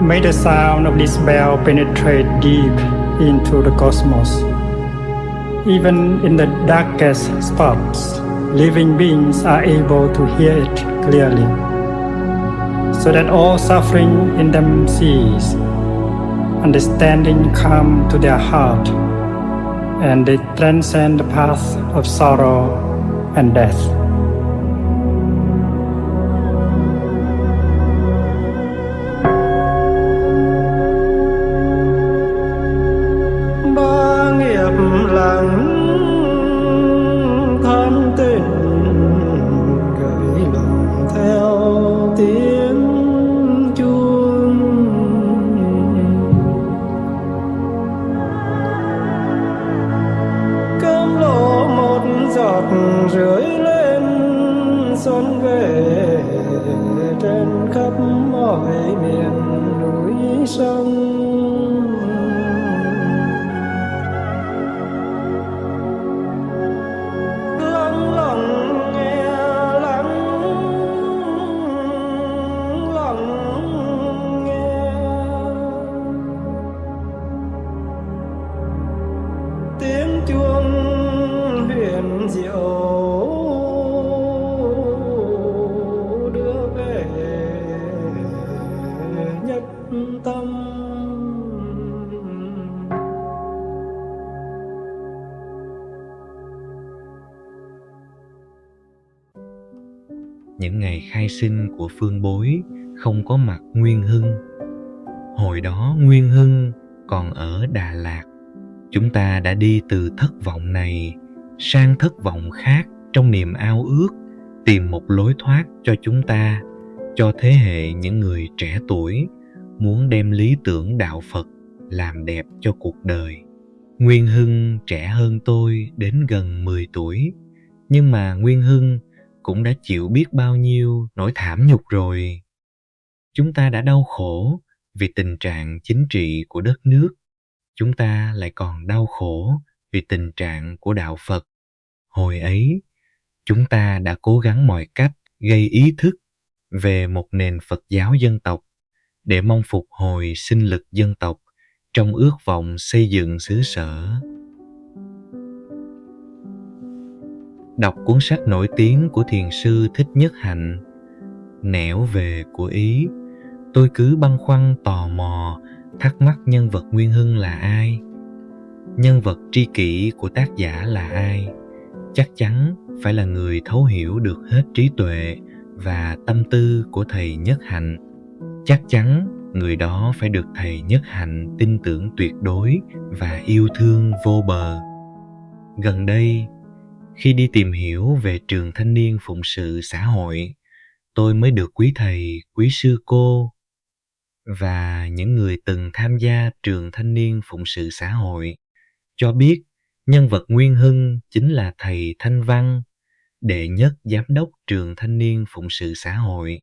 May the sound of this bell penetrate deep into the cosmos. Even in the darkest spots, living beings are able to hear it clearly, so that all suffering in them cease, understanding come to their heart, and they transcend the path of sorrow and death. Ba nghiệp lặng than tình gửi lòng theo tiếng chuông, cơm lộ một giọt rưới lên xuân về trên khắp mọi miền núi sông. Tiếng chuông huyền diệu đưa về nhất tâm. Những ngày khai sinh của Phương Bối không có mặt Nguyên Hưng. Hồi đó Nguyên Hưng còn ở Đà Lạt. Chúng ta đã đi từ thất vọng này sang thất vọng khác trong niềm ao ước tìm một lối thoát cho chúng ta, cho thế hệ những người trẻ tuổi muốn đem lý tưởng đạo Phật làm đẹp cho cuộc đời. Nguyên Hưng trẻ hơn tôi đến gần 10 tuổi, nhưng mà Nguyên Hưng cũng đã chịu biết bao nhiêu nỗi thảm nhục rồi. Chúng ta đã đau khổ vì tình trạng chính trị của đất nước. Chúng ta lại còn đau khổ vì tình trạng của đạo Phật. Hồi ấy, chúng ta đã cố gắng mọi cách gây ý thức về một nền Phật giáo dân tộc để mong phục hồi sinh lực dân tộc trong ước vọng xây dựng xứ sở. Đọc cuốn sách nổi tiếng của thiền sư Thích Nhất Hạnh, Nẻo về của Ý, tôi cứ băn khoăn tò mò thắc mắc nhân vật Nguyên Hưng là ai? Nhân vật tri kỷ của tác giả là ai? Chắc chắn phải là người thấu hiểu được hết trí tuệ và tâm tư của thầy Nhất Hạnh. Chắc chắn người đó phải được thầy Nhất Hạnh tin tưởng tuyệt đối và yêu thương vô bờ. Gần đây, khi đi tìm hiểu về trường thanh niên phụng sự xã hội, tôi mới được quý thầy, quý sư cô và những người từng tham gia trường thanh niên phụng sự xã hội cho biết nhân vật Nguyên Hưng chính là thầy Thanh Văn, đệ nhất giám đốc trường thanh niên phụng sự xã hội.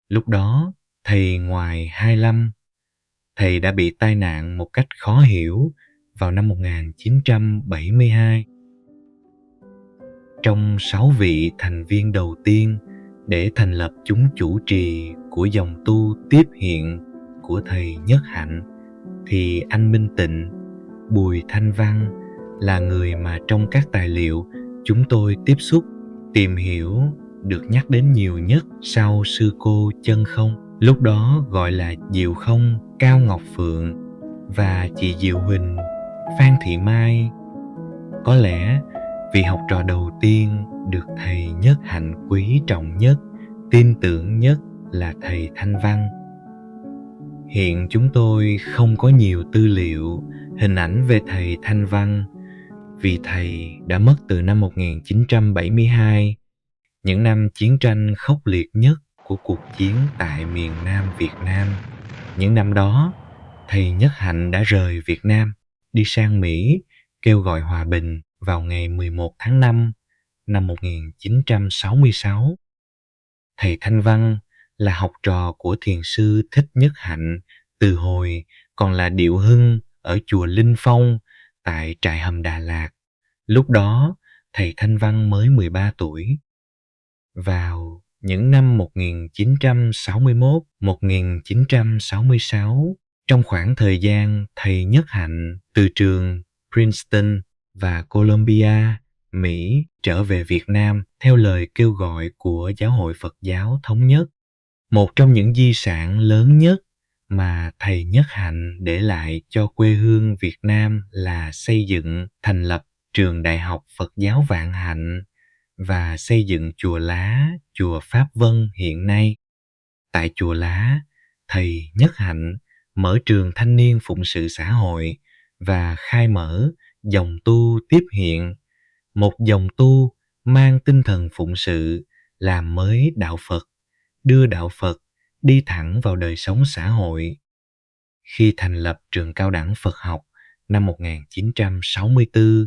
Lúc đó, thầy ngoài 25, thầy đã bị tai nạn một cách khó hiểu vào năm 1972. Trong 6 vị thành viên đầu tiên để thành lập chúng chủ trì của dòng tu tiếp hiện của thầy Nhất Hạnh, thì anh Minh Tịnh, Bùi Thanh Văn là người mà trong các tài liệu chúng tôi tiếp xúc, tìm hiểu được nhắc đến nhiều nhất sau sư cô Chân Không, lúc đó gọi là Diệu Không, Cao Ngọc Phượng và chị Diệu Huỳnh, Phan Thị Mai. Có lẽ vì học trò đầu tiên được thầy Nhất Hạnh quý trọng nhất, tin tưởng nhất là thầy Thanh Văn. Hiện chúng tôi không có nhiều tư liệu, hình ảnh về thầy Thanh Văn vì thầy đã mất từ năm 1972, những năm chiến tranh khốc liệt nhất của cuộc chiến tại miền Nam Việt Nam. Những năm đó, thầy Nhất Hạnh đã rời Việt Nam, đi sang Mỹ kêu gọi hòa bình vào ngày 11 tháng 5 năm 1966. Thầy Thanh Văn là học trò của thiền sư Thích Nhất Hạnh từ hồi còn là điệu hưng ở chùa Linh Phong tại trại hầm Đà Lạt. Lúc đó, thầy Thanh Văn mới 13 tuổi. Vào những năm 1961-1966, trong khoảng thời gian thầy Nhất Hạnh từ trường Princeton và Columbia, Mỹ trở về Việt Nam theo lời kêu gọi của Giáo hội Phật giáo Thống nhất. Một trong những di sản lớn nhất mà thầy Nhất Hạnh để lại cho quê hương Việt Nam là xây dựng, thành lập trường Đại học Phật giáo Vạn Hạnh và xây dựng chùa Lá, chùa Pháp Vân hiện nay. Tại chùa Lá, thầy Nhất Hạnh mở trường thanh niên phụng sự xã hội và khai mở dòng tu tiếp hiện, một dòng tu mang tinh thần phụng sự, làm mới đạo Phật, đưa đạo Phật đi thẳng vào đời sống xã hội. Khi thành lập trường cao đẳng Phật học năm 1964,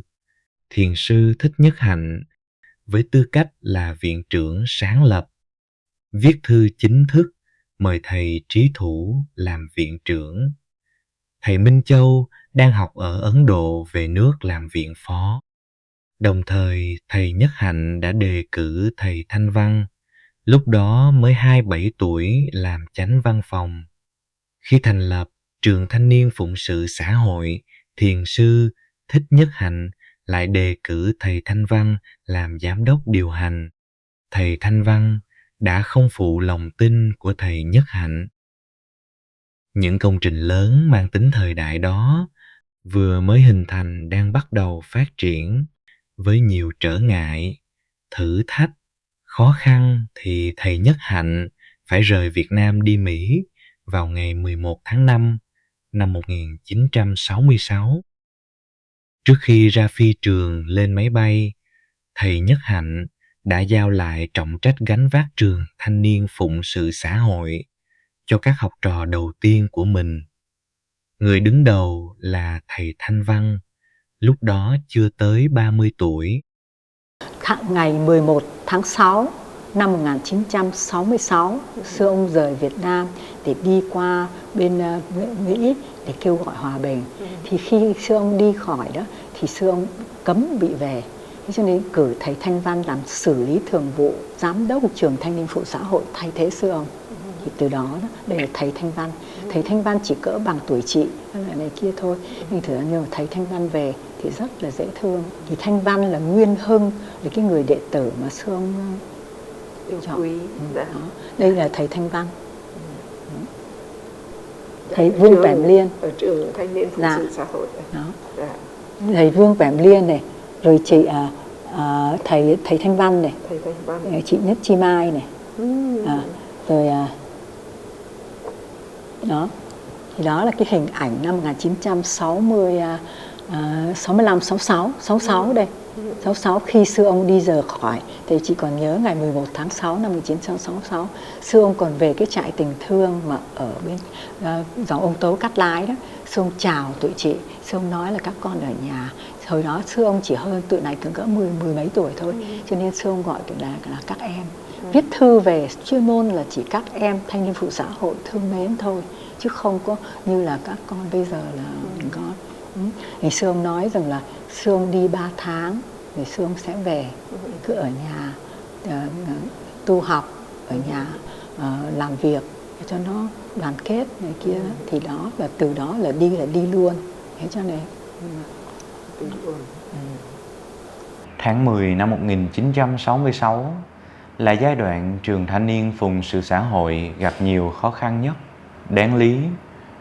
Thiền sư Thích Nhất Hạnh với tư cách là viện trưởng sáng lập, viết thư chính thức mời thầy Trí Thủ làm viện trưởng. Thầy Minh Châu đang học ở Ấn Độ về nước làm viện phó. Đồng thời, thầy Nhất Hạnh đã đề cử thầy Thanh Văn, lúc đó mới 27 tuổi, làm chánh văn phòng. Khi thành lập trường thanh niên phụng sự xã hội, thiền sư Thích Nhất Hạnh lại đề cử thầy Thanh Văn làm giám đốc điều hành. Thầy Thanh Văn đã không phụ lòng tin của thầy Nhất Hạnh. Những công trình lớn mang tính thời đại đó vừa mới hình thành đang bắt đầu phát triển với nhiều trở ngại, thử thách, khó khăn thì thầy Nhất Hạnh phải rời Việt Nam đi Mỹ vào ngày 11 tháng 5 năm 1966. Trước khi ra phi trường lên máy bay, thầy Nhất Hạnh đã giao lại trọng trách gánh vác trường thanh niên phụng sự xã hội cho các học trò đầu tiên của mình. Người đứng đầu là thầy Thanh Văn, lúc đó chưa tới 30 tuổi. Ngày 11 tháng 6 năm 1966, sư ông rời Việt Nam để đi qua bên Mỹ để kêu gọi hòa bình. Thì khi sư ông đi khỏi đó thì sư ông cấm bị về. Thế cho nên cử thầy Thanh Văn làm xử lý thường vụ, giám đốc trường thanh niên phụ xã hội thay thế sư ông. Thì từ đó, đây là thầy Thanh Văn. Thầy Thanh Văn chỉ cỡ bằng tuổi chị này kia thôi, nhưng mà thầy Thanh Văn về thì rất là dễ thương. Thì Thanh Văn là Nguyên Hưng, là cái người đệ tử mà sư ông yêu quý. Đây là thầy Thanh Văn. Thầy Vương Bẻm Liên ở trường thanh niên phụng sự xã hội. Thầy Vương Bẻm Liên này, rồi chị thầy Thanh Văn này, chị Nhất Chi Mai này, rồi đó. Thì đó là cái hình ảnh năm 1965, 66 đây. 66 khi sư ông đi rời khỏi, thì chị còn nhớ ngày 11 tháng 6 năm 1966, sư ông còn về cái trại tình thương mà ở bên dòng ông Tố Cát Lái đó. Sư ông chào tụi chị, sư ông nói là các con ở nhà. Hồi đó sư ông chỉ hơn tụi này cỡ mười mấy tuổi thôi, cho nên sư ông gọi tụi là các em. Viết thư về chuyên môn là chỉ các em thanh niên phụ xã hội thương mến thôi, chứ không có như là các con bây giờ là mình có. Thì sư ông nói rằng là sư ông đi 3 tháng rồi sư ông sẽ về, cứ ở nhà tu học, ở nhà làm việc cho nó đoàn kết này kia. Thì đó là từ đó là đi luôn. Thế cho nên Tháng 10 năm 1966 là giai đoạn trường thanh niên phụng sự xã hội gặp nhiều khó khăn nhất. Đáng lý,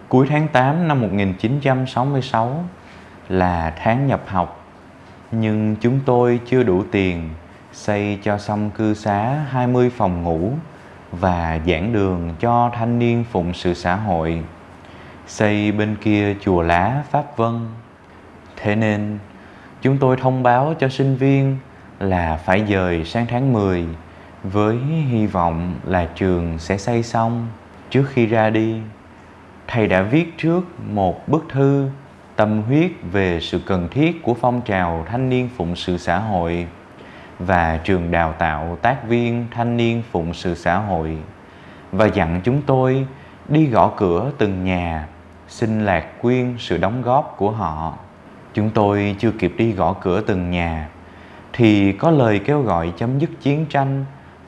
cuối tháng 8 năm 1966 là tháng nhập học, nhưng chúng tôi chưa đủ tiền xây cho xong cư xá 20 phòng ngủ và giảng đường cho thanh niên phụng sự xã hội, xây bên kia chùa Lá Pháp Vân. Thế nên, chúng tôi thông báo cho sinh viên là phải dời sang tháng 10 với hy vọng là trường sẽ xây xong. Trước khi ra đi, thầy đã viết trước một bức thư tâm huyết về sự cần thiết của phong trào thanh niên phụng sự xã hội và trường đào tạo tác viên thanh niên phụng sự xã hội, và dặn chúng tôi đi gõ cửa từng nhà xin lạc quyên sự đóng góp của họ. Chúng tôi chưa kịp đi gõ cửa từng nhà thì có lời kêu gọi chấm dứt chiến tranh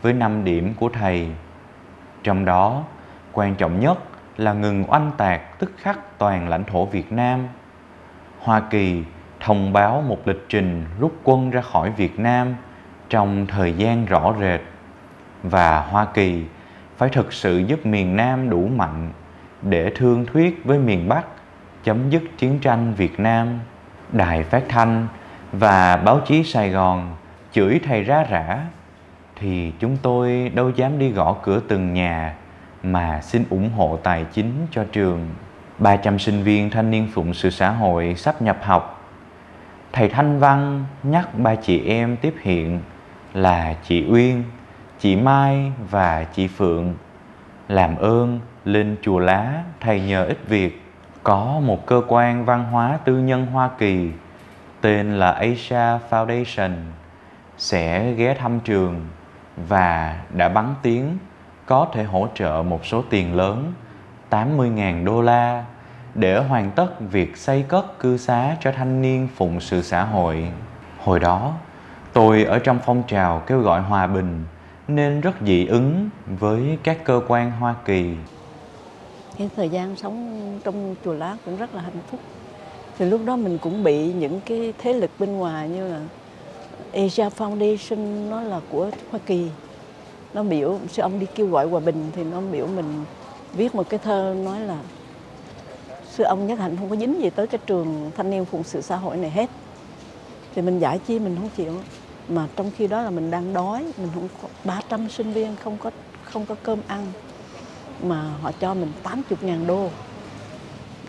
với 5 điểm của thầy. Trong đó, quan trọng nhất là ngừng oanh tạc tức khắc toàn lãnh thổ Việt Nam. Hoa Kỳ thông báo một lịch trình rút quân ra khỏi Việt Nam trong thời gian rõ rệt, và Hoa Kỳ phải thực sự giúp miền Nam đủ mạnh để thương thuyết với miền Bắc chấm dứt chiến tranh Việt Nam. Đài phát thanh và báo chí Sài Gòn chửi thầy ra rã, thì chúng tôi đâu dám đi gõ cửa từng nhà mà xin ủng hộ tài chính cho trường. 300 sinh viên thanh niên phụng sự xã hội sắp nhập học. Thầy Thanh Văn nhắc 3 chị em tiếp hiện là chị Uyên, chị Mai và chị Phượng. Làm ơn lên Chùa Lá thầy nhờ ít việc. Có một cơ quan văn hóa tư nhân Hoa Kỳ tên là Asia Foundation sẽ ghé thăm trường và đã bắn tiếng có thể hỗ trợ một số tiền lớn, 80.000 đô la, để hoàn tất việc xây cất cư xá cho thanh niên phụng sự xã hội. Hồi đó, tôi ở trong phong trào kêu gọi hòa bình nên rất dị ứng với các cơ quan Hoa Kỳ. Cái thời gian sống trong Chùa Lá cũng rất là hạnh phúc. Thì lúc đó mình cũng bị những cái thế lực bên ngoài như là Asia Foundation, nó là của Hoa Kỳ. Nó biểu sư ông đi kêu gọi hòa bình thì nó biểu mình viết một cái thơ nói là sư ông Nhất Hạnh không có dính gì tới cái trường thanh niên phụng sự xã hội này hết. Thì mình giải chi mình không chịu. Mà trong khi đó là mình đang đói, mình không có 300 sinh viên không có cơm ăn. Mà họ cho mình 80.000 đô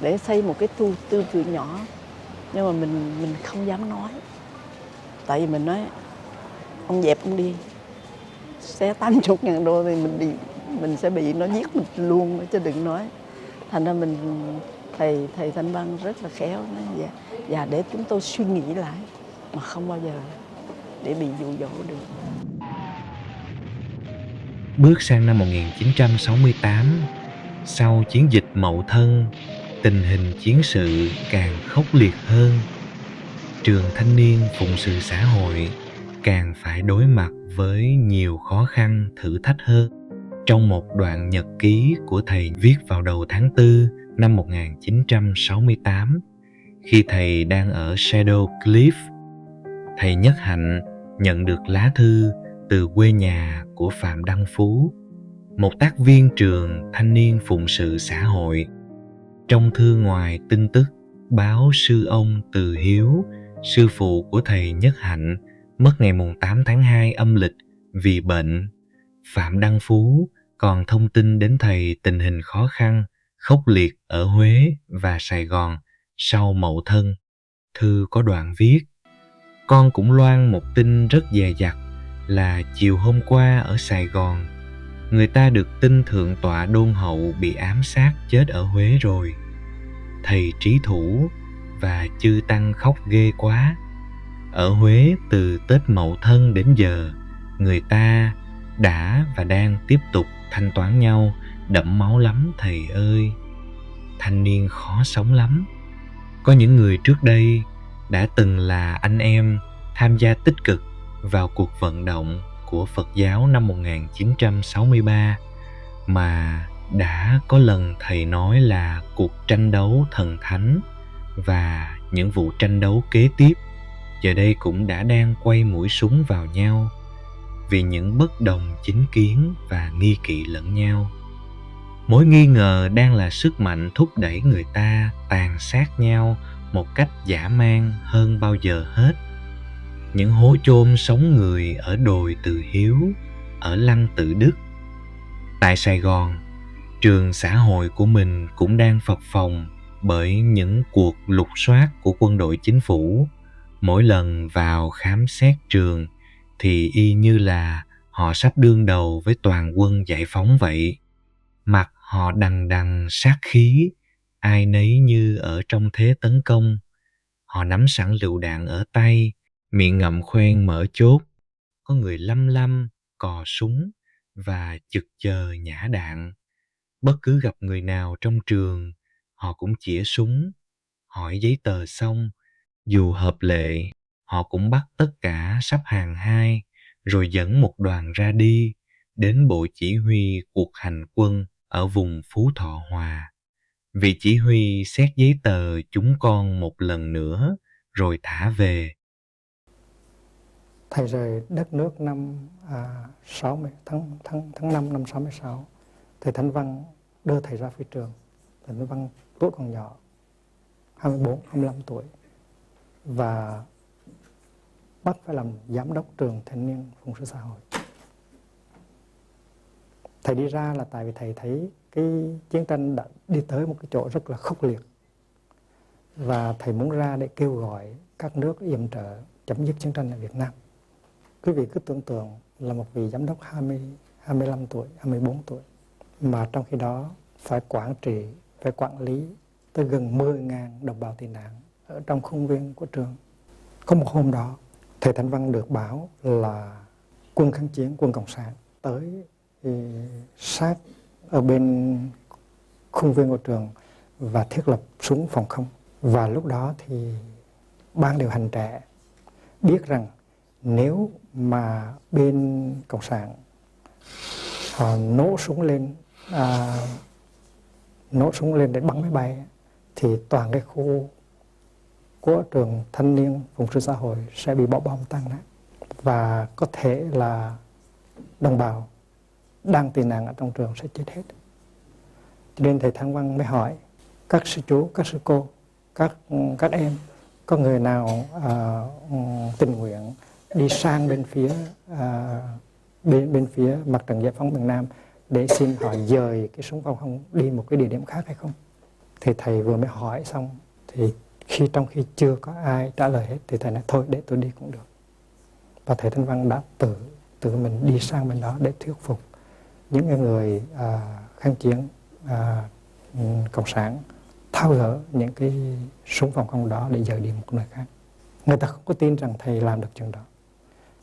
để xây một cái tư viện nhỏ. Nhưng mà mình không dám nói. Tại vì mình nói ông dẹp ông đi, xé 80.000 đô thì mình sẽ bị nó giết mình luôn, chứ đừng nói. Thành ra thầy Thanh Văn rất là khéo nói dạ để chúng tôi suy nghĩ lại, mà không bao giờ để bị dụ dỗ được. Bước sang năm 1968, sau chiến dịch Mậu Thân, tình hình chiến sự càng khốc liệt hơn. Trường thanh niên phụng sự xã hội càng phải đối mặt với nhiều khó khăn thử thách hơn. Trong một đoạn nhật ký của thầy viết vào đầu tháng 4 năm 1968, khi thầy đang ở Shadow Cliff, thầy Nhất Hạnh nhận được lá thư từ quê nhà của Phạm Đăng Phú, một tác viên trường thanh niên phụng sự xã hội. Trong thư ngoài tin tức báo sư ông Từ Hiếu, sư phụ của thầy Nhất Hạnh, mất ngày 8 tháng 2 âm lịch vì bệnh. Phạm Đăng Phú còn thông tin đến thầy tình hình khó khăn, khốc liệt ở Huế và Sài Gòn sau Mậu Thân. Thư có đoạn viết: con cũng loan một tin rất dè dặt là chiều hôm qua ở Sài Gòn, người ta được tin thượng tọa Đôn Hậu bị ám sát chết ở Huế rồi. Thầy Trí Thủ và chư tăng khóc ghê quá. Ở Huế từ Tết Mậu Thân đến giờ, người ta đã và đang tiếp tục thanh toán nhau, đẫm máu lắm thầy ơi. Thanh niên khó sống lắm. Có những người trước đây đã từng là anh em tham gia tích cực vào cuộc vận động của Phật giáo năm 1963 mà đã có lần thầy nói là cuộc tranh đấu thần thánh, và những vụ tranh đấu kế tiếp giờ đây cũng đã đang quay mũi súng vào nhau vì những bất đồng chính kiến và nghi kỵ lẫn nhau. Mối nghi ngờ đang là sức mạnh thúc đẩy người ta tàn sát nhau một cách dã man hơn bao giờ hết. Những hố chôn sống người ở đồi Từ Hiếu, ở Lăng Tự Đức. Tại Sài Gòn, trường xã hội của mình cũng đang phập phồng bởi những cuộc lục soát của quân đội chính phủ. Mỗi lần vào khám xét trường thì y như là họ sắp đương đầu với toàn quân giải phóng vậy. Mặt họ đằng đằng sát khí, ai nấy như ở trong thế tấn công. Họ nắm sẵn lựu đạn ở tay, miệng ngậm khoen mở chốt. Có người lăm lăm, cò súng và chực chờ nhả đạn. Bất cứ gặp người nào trong trường, họ cũng chĩa súng. Hỏi giấy tờ xong, dù hợp lệ, họ cũng bắt tất cả sắp hàng hai, rồi dẫn một đoàn ra đi, đến bộ chỉ huy cuộc hành quân ở vùng Phú Thọ Hòa. Vị chỉ huy xét giấy tờ chúng con một lần nữa rồi thả về. Thầy rời đất nước năm 60 tháng 5 năm 66. Thầy Thanh Văn đưa thầy ra phi trường. Thầy Thanh Văn tuổi còn nhỏ, 24, 25 tuổi, và bắt phải làm giám đốc trường thanh niên phụng sự xã hội. Thầy đi ra là tại vì thầy thấy cái chiến tranh đã đi tới một cái chỗ rất là khốc liệt, và thầy muốn ra để kêu gọi các nước yểm trợ chấm dứt chiến tranh ở Việt Nam. Quý vị cứ tưởng tượng là một vị giám đốc 25 tuổi, 24 tuổi, mà trong khi đó phải quản trị, phải quản lý tới gần 10.000 đồng bào tị nạn ở trong khuôn viên của trường. Có một hôm đó, thầy Thanh Văn được báo là quân kháng chiến, quân Cộng sản tới sát ở bên khuôn viên của trường và thiết lập súng phòng không. Và lúc đó thì ban điều hành trẻ biết rằng nếu mà bên Cộng sản họ nổ súng lên để bắn máy bay, thì toàn cái khu của trường thanh niên phụng sự xã hội sẽ bị bỏ bom tan nát, và có thể là đồng bào đang tị nạn ở trong trường sẽ chết hết. Cho nên thầy Thanh Văn mới hỏi các sư chú, các sư cô, các em có người nào tình nguyện đi sang bên phía mặt trận giải phóng miền Nam để xin họ dời cái súng phòng không đi một cái địa điểm khác hay không. Thì thầy vừa mới hỏi xong, thì trong khi chưa có ai trả lời hết thì thầy nói thôi để tôi đi cũng được. Và thầy Thanh Văn đã tự mình đi sang bên đó để thuyết phục những người kháng chiến cộng sản tháo gỡ những cái súng phòng không đó để dời đi một nơi khác. Người ta không có tin rằng thầy làm được chuyện đó,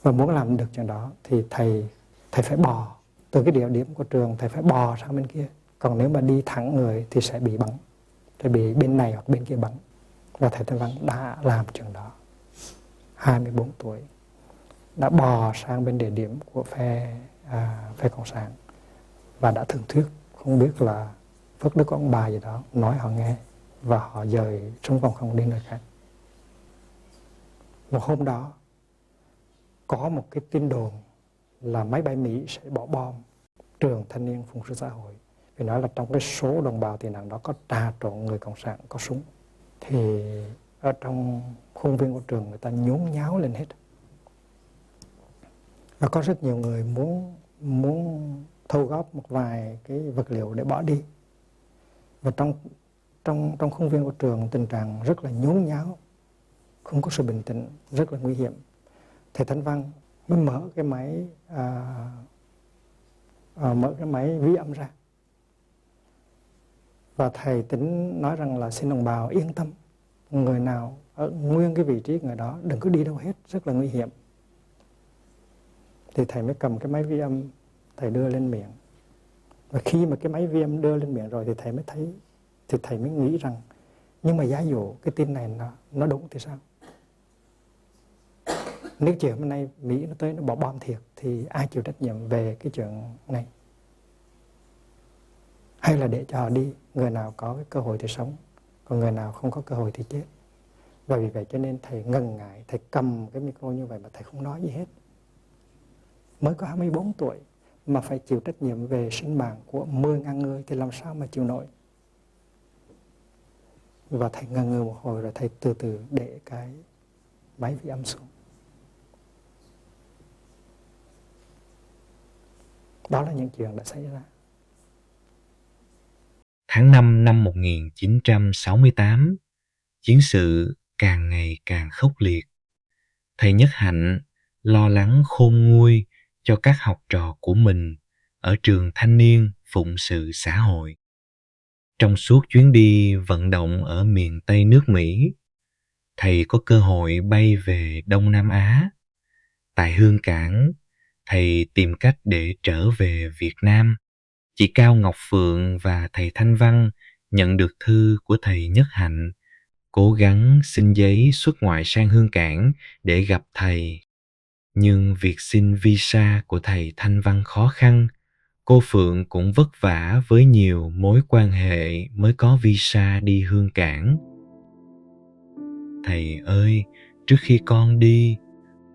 và muốn làm được chuyện đó thì thầy phải bò từ cái địa điểm của trường, thầy phải bò sang bên kia. Còn nếu mà đi thẳng người thì sẽ bị bắn, sẽ bị bên này hoặc bên kia bắn. Và thầy Thanh Văn đã làm chuyện đó. 24 tuổi đã bò sang bên địa điểm của phe Cộng sản và đã thường thuyết, không biết là phước đức của ông bà gì đó, nói họ nghe và họ dời súng phòng không đi nơi khác. Một hôm đó có một cái tin đồn là máy bay Mỹ sẽ bỏ bom trường thanh niên phụng sự xã hội, vì nói là trong cái số đồng bào tị nạn đó có trà trộn người Cộng sản có súng. Thì ở trong khuôn viên của trường người ta nhốn nháo lên hết, và có rất nhiều người muốn thu góp một vài cái vật liệu để bỏ đi. Và trong khuôn viên của trường tình trạng rất là nhốn nháo, không có sự bình tĩnh, rất là nguy hiểm. Thầy Thanh Văn mới mở cái máy vi âm ra, và thầy tính nói rằng là xin đồng bào yên tâm, người nào ở nguyên cái vị trí người đó đừng có đi đâu hết, rất là nguy hiểm. Thì thầy mới cầm cái máy vi âm, thầy đưa lên miệng. Và khi mà cái máy vi âm đưa lên miệng rồi thì thầy mới thấy, thì thầy mới nghĩ rằng nhưng mà giả dụ cái tin này nó đúng thì sao? Nếu chiều hôm nay Mỹ nó tới nó bỏ bom thiệt thì ai chịu trách nhiệm về cái chuyện này? Hay là để cho họ đi, người nào có cái cơ hội thì sống, còn người nào không có cơ hội thì chết. Và vì vậy cho nên thầy ngần ngại, thầy cầm cái micro như vậy mà thầy không nói gì hết. Mới có 24 tuổi mà phải chịu trách nhiệm về sinh mạng của 10.000 người thì làm sao mà chịu nổi. Và thầy ngần ngừ một hồi rồi thầy từ từ để cái máy vi âm xuống. Đó là những chuyện đã xảy ra. Tháng 5 năm 1968, chiến sự càng ngày càng khốc liệt. Thầy Nhất Hạnh lo lắng khôn nguôi cho các học trò của mình ở trường thanh niên phụng sự xã hội. Trong suốt chuyến đi vận động ở miền Tây nước Mỹ, thầy có cơ hội bay về Đông Nam Á. Tại Hương Cảng, thầy tìm cách để trở về Việt Nam. Chị Cao Ngọc Phượng và thầy Thanh Văn nhận được thư của thầy Nhất Hạnh, cố gắng xin giấy xuất ngoại sang Hương Cảng để gặp thầy. Nhưng việc xin visa của thầy Thanh Văn khó khăn, cô Phượng cũng vất vả với nhiều mối quan hệ mới có visa đi Hương Cảng. Thầy ơi, trước khi con đi,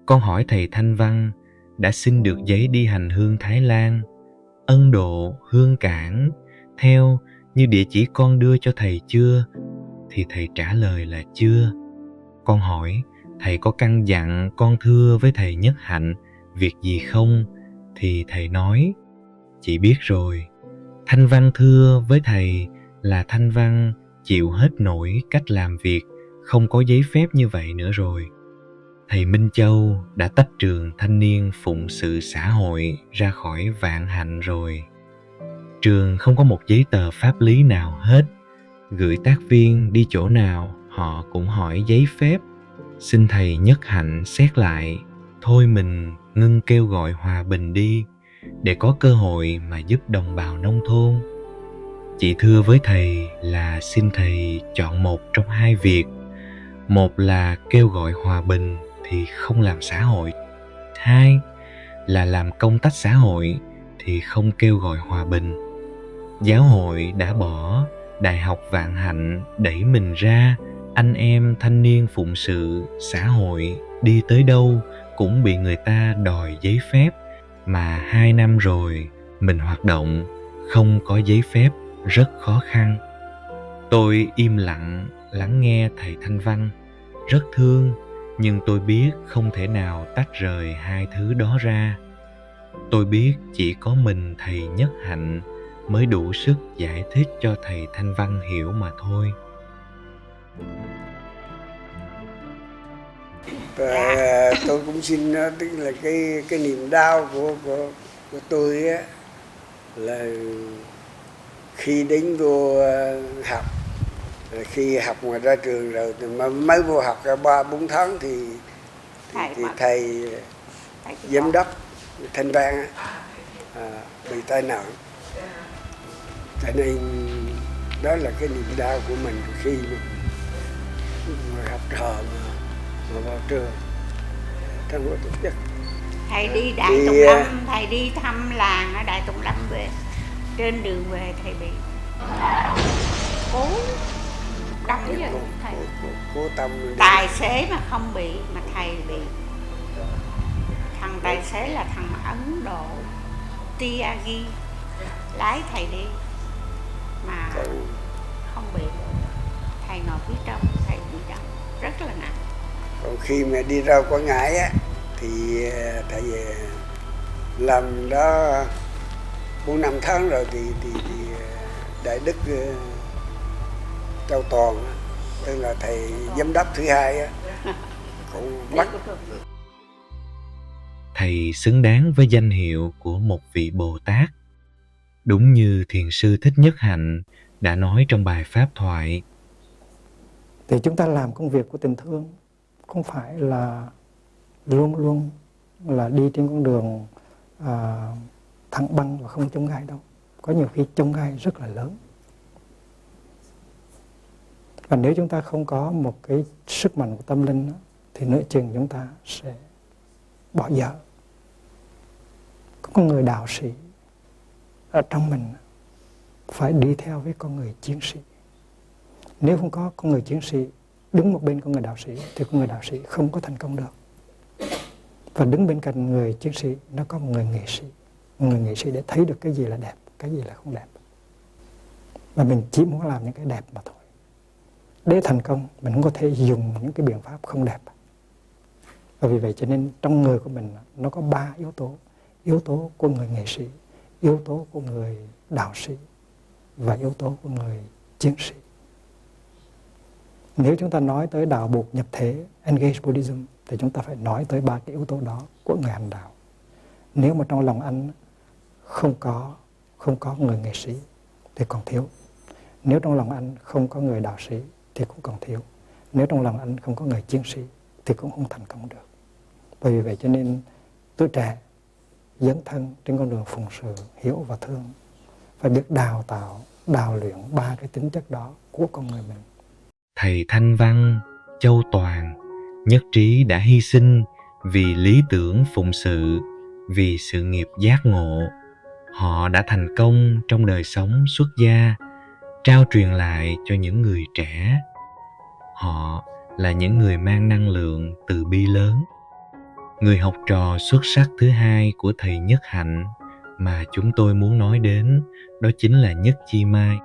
con hỏi thầy Thanh Văn đã xin được giấy đi hành hương Thái Lan, Ấn Độ, Hương Cảng theo như địa chỉ con đưa cho thầy chưa? Thì thầy trả lời là chưa. Con hỏi thầy có căn dặn con thưa với thầy Nhất Hạnh việc gì không? Thì thầy nói, chị biết rồi. Thanh Văn thưa với thầy là Thanh Văn chịu hết nổi cách làm việc không có giấy phép như vậy nữa rồi. Thầy Minh Châu đã tách trường thanh niên phụng sự xã hội ra khỏi Vạn Hạnh rồi. Trường không có một giấy tờ pháp lý nào hết. Gửi tác viên đi chỗ nào họ cũng hỏi giấy phép. Xin thầy Nhất Hạnh xét lại, thôi mình ngưng kêu gọi hòa bình đi, để có cơ hội mà giúp đồng bào nông thôn. Chị thưa với thầy là xin thầy chọn một trong hai việc. Một là kêu gọi hòa bình thì không làm xã hội. Hai là làm công tác xã hội thì không kêu gọi hòa bình. Giáo hội đã bỏ Đại học Vạn Hạnh đẩy mình ra, anh em thanh niên phụng sự xã hội đi tới đâu cũng bị người ta đòi giấy phép, mà 2 năm rồi mình hoạt động không có giấy phép rất khó khăn. Tôi im lặng lắng nghe thầy Thanh Văn, rất thương, nhưng tôi biết không thể nào tách rời hai thứ đó ra. Tôi biết chỉ có mình thầy Nhất Hạnh mới đủ sức giải thích cho thầy Thanh Văn hiểu mà thôi. Và tôi cũng xin tức là cái niềm đau của tôi á, là khi đến vô học, khi học ngoài ra trường rồi thì mới vô học 3-4 tháng thì thầy giám đốc Thanh Văn bị tai nạn. Cho nên đó là cái niềm đau của mình khi mà học trò mà vào trường trong cái tổ chức. Thầy đi Đại Tùng Lâm, thầy đi thăm làng ở Đại Tùng Lâm về, trên đường về thầy bị cố đâm thầy. Cố tâm Tài xế mà không bị, mà thầy bị. Thằng tài xế là thằng Ấn Độ, Tiagi, lái thầy đi mà không bị. Thầy ngồi phía trong, thầy bị đâm rất là nặng. Còn khi mà đi ra Quảng Ngãi á thì thầy làm đó 4-5 tháng rồi thì Đại Đức Châu Toàn, tức là thầy giám đốc thứ hai á, cũng bắt. Thầy xứng đáng với danh hiệu của một vị Bồ Tát. Đúng như Thiền sư Thích Nhất Hạnh đã nói trong bài pháp thoại. Thì chúng ta làm công việc của tình thương không phải là luôn luôn là đi trên con đường thẳng băng và không chông gai đâu. Có nhiều khi chông gai rất là lớn. Và nếu chúng ta không có một cái sức mạnh của tâm linh đó, thì nửa chừng chúng ta sẽ bỏ dở. Có con người đạo sĩ ở trong mình phải đi theo với con người chiến sĩ. Nếu không có con người chiến sĩ đứng một bên con người đạo sĩ thì con người đạo sĩ không có thành công được. Và đứng bên cạnh người chiến sĩ nó có một người nghệ sĩ. Một người nghệ sĩ để thấy được cái gì là đẹp, cái gì là không đẹp. Và mình chỉ muốn làm những cái đẹp mà thôi. Để thành công mình không có thể dùng những cái biện pháp không đẹp. Và vì vậy cho nên trong người của mình nó có 3 yếu tố. Yếu tố của người nghệ sĩ, yếu tố của người đạo sĩ và yếu tố của người chiến sĩ. Nếu chúng ta nói tới đạo Bụt nhập thế, Engage Buddhism, thì chúng ta phải nói tới 3 cái yếu tố đó của người hành đạo. Nếu mà trong lòng anh không có người nghệ sĩ thì còn thiếu. Nếu trong lòng anh không có người đạo sĩ thì cũng còn thiếu. Nếu trong lòng anh không có người chiến sĩ thì cũng không thành công được. Bởi vì vậy cho nên tuổi trẻ dấn thân trên con đường phụng sự, hiểu và thương, phải biết đào tạo, đào luyện 3 cái tính chất đó của con người mình. Thầy Thanh Văn, Châu Toàn nhất trí đã hy sinh vì lý tưởng phụng sự, vì sự nghiệp giác ngộ. Họ đã thành công trong đời sống xuất gia, trao truyền lại cho những người trẻ. Họ là những người mang năng lượng từ bi lớn. Người học trò xuất sắc thứ hai của thầy Nhất Hạnh mà chúng tôi muốn nói đến đó chính là Nhất Chi Mai.